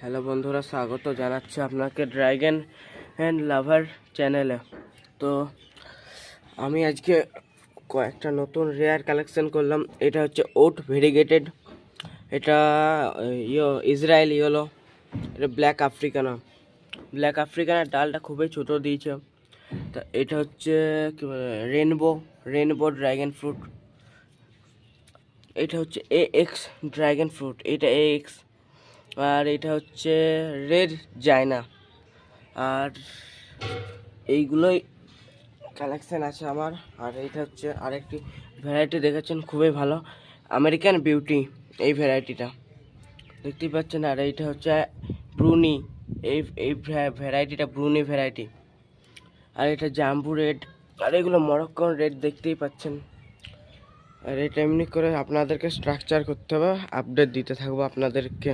Hello বন্ধুরা, স্বাগত জানাচ্ছি আপনাকে ড্রাগন অ্যান্ড লাভার চ্যানেলে। তো আমি আজকে কয়েকটা নতুন রেয়ার কালেকশন করলাম। এটা হচ্ছে ওট ভেরিগেটেড, এটা ইসরায়েল ইয়েলো, এটা ব্ল্যাক আফ্রিকানের ডালটা খুবই ছোট দিয়েছে। তা এটা হচ্ছে রেনবো ড্রাগন ফ্রুট, এটা হচ্ছে এক্স ড্রাগন ফ্রুট, এটা এক্স। আর এটা হচ্ছে রেড জাইনা। আর এইগুলোই কালেকশান আছে আমার। আর এইটা হচ্ছে আরেকটি ভ্যারাইটি দেখেছেন, খুবই ভালো, আমেরিকান বিউটি, এই ভ্যারাইটিটা দেখতেই পাচ্ছেন। আর এইটা হচ্ছে ব্রুনি, এই ভ্যারাইটিটা ব্রুনি ভ্যারাইটি। আর এটা জাম্বু রেড, আর এগুলো মরক্কন রেড দেখতেই পাচ্ছেন। আর এটা এমনি করে আপনাদেরকে স্ট্রাকচার করতে হবে, আপডেট দিতে থাকবো আপনাদেরকে।